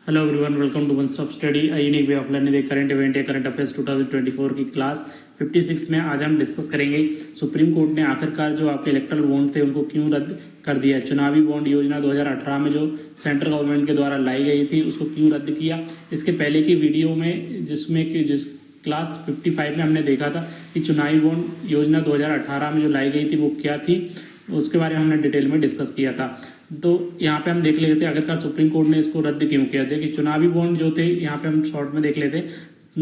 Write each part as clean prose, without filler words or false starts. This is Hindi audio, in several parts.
Hello everyone, welcome to one stop study, a unique way of learning the current event या करंट अफेयर्स 2024 की क्लास 56 में आज हम डिस्कस करेंगे सुप्रीम कोर्ट ने आखिरकार जो आपके इलेक्ट्रल बॉन्ड थे उनको क्यों रद्द कर दिया। चुनावी बॉन्ड योजना 2018 में जो सेंट्रल गवर्नमेंट के द्वारा लाई गई थी उसको क्यों रद्द किया। इसके पहले की वीडियो में जिस क्लास 55 में हमने देखा था कि चुनावी बॉन्ड योजना 2018 में जो लाई गई थी वो क्या थी, उसके बारे में हमने डिटेल में डिस्कस किया था। तो यहाँ पे हम देख लेते हैं आखिरकार सुप्रीम कोर्ट ने इसको रद्द क्यों किया था। कि चुनावी बॉन्ड जो थे, यहाँ पे हम शॉर्ट में देख लेते हैं,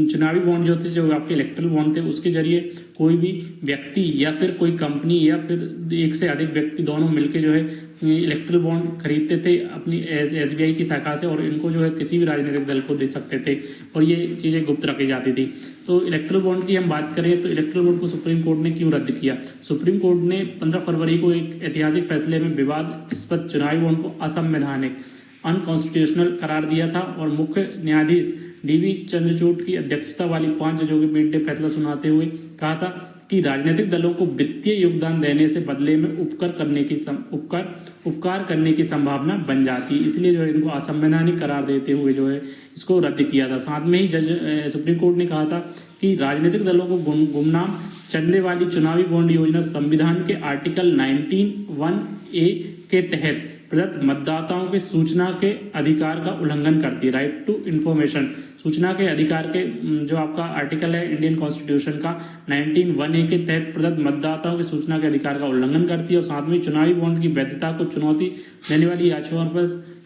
चुनावी बॉन्ड जो थे, जो आपके इलेक्ट्रल बॉन्ड थे, उसके जरिए कोई भी व्यक्ति या फिर कोई कंपनी या फिर एक से अधिक व्यक्ति दोनों मिलकर जो है इलेक्ट्रल बॉन्ड खरीदते थे अपनी SBI की शाखा से, और इनको जो है किसी भी राजनीतिक दल को दे सकते थे, और ये चीज़ें गुप्त रखी जाती थी। तो इलेक्ट्रल बॉन्ड की हम बात करें तो इलेक्ट्रल बॉन्ड को सुप्रीम कोर्ट ने क्यों रद्द किया। सुप्रीम कोर्ट ने 15 फरवरी को एक ऐतिहासिक फैसले में विवादास्पद चुनावी बॉन्ड को असंवैधानिक अनकॉन्स्टिट्यूशनल करार दिया था, और मुख्य न्यायाधीश DV चंद्रचूड़ की अध्यक्षता वाली 5 जजों की पीठ ने फैसला सुनाते हुए कहा था कि राजनीतिक दलों को वित्तीय योगदान देने से बदले में उपकार करने की संभावना बन जाती, इसलिए जो है इनको असंवैधानिक करार देते हुए जो है इसको रद्द किया था। साथ में ही सुप्रीम कोर्ट ने कहा था कि राजनीतिक दलों को गुमनाम चंदे वाली चुनावी बॉन्ड योजना संविधान के आर्टिकल 19(1)(a) के तहत प्रदत्त मतदाताओं के सूचना के अधिकार का उल्लंघन करती है। राइट टू इंफॉर्मेशन, सूचना के अधिकार के जो आपका आर्टिकल है इंडियन कॉन्स्टिट्यूशन का 19(1)(a) के तहत प्रदत्त मतदाताओं के सूचना के अधिकार का उल्लंघन करती है। और साथ में चुनावी बॉन्ड की वैधता को चुनौती देने वाली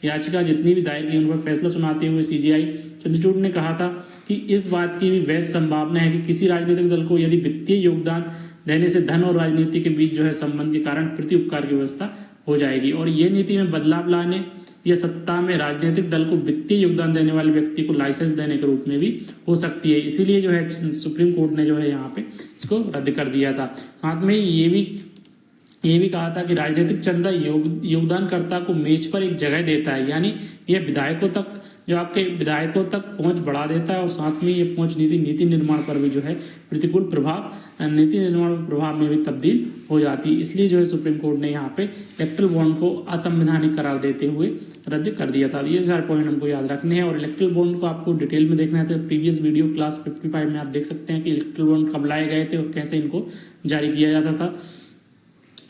याचिका जितनी भी दायर की उन पर फैसला सुनाते हुए CJI चंद्रचूड़ ने कहा था कि इस बात की भी वैध संभावना है कि किसी राजनीतिक दल को यदि वित्तीय योगदान देने से धन और राजनीति के बीच जो है संबंध के कारण प्रति उपकार की व्यवस्था हो जाएगी, और ये नीति में बदलाव लाने या सत्ता में राजनीतिक दल को वित्तीय योगदान देने वाले व्यक्ति को लाइसेंस देने के रूप में भी हो सकती है। इसीलिए जो है सुप्रीम कोर्ट ने जो है यहाँ पे इसको रद्द कर दिया था। साथ में ये भी कहा था कि राजनीतिक चंदा योगदानकर्ता को मेज पर एक जगह देता है, यानी यह विधायकों तक पहुंच बढ़ा देता है, और साथ में ये पहुंच नीति निर्माण पर भी जो है प्रतिकूल प्रभाव नीति निर्माण प्रभाव में भी तब्दील हो जाती है। इसलिए जो है सुप्रीम कोर्ट ने यहाँ पे इलेक्ट्रल बॉन्ड को असंवैधानिक करार देते हुए रद्द कर दिया था। ये सारे पॉइंट हमको याद रखने हैं, और इलेक्ट्रल बॉन्ड को आपको डिटेल में देखना है तो प्रीवियस वीडियो क्लास 55 में आप देख सकते हैं कि इलेक्ट्रल बॉन्ड कब लाए गए थे और कैसे इनको जारी किया जाता था।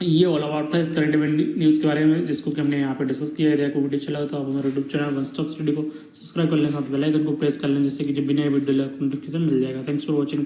ये ऑल अबाउट था इस करंट इवेंट न्यूज़ के बारे में, जिसको कि हमने यहाँ पे डिस्कस किया है। आपको वीडियो अच्छा लगा तो आप हमारे YouTube channel one stop study को सब्सक्राइब कर लें, साथ बेल आइकन को प्रेस कर लें, जिससे कि जब भी नया वीडियो नोटिफिकेशन मिल जाएगा। Thanks for watching.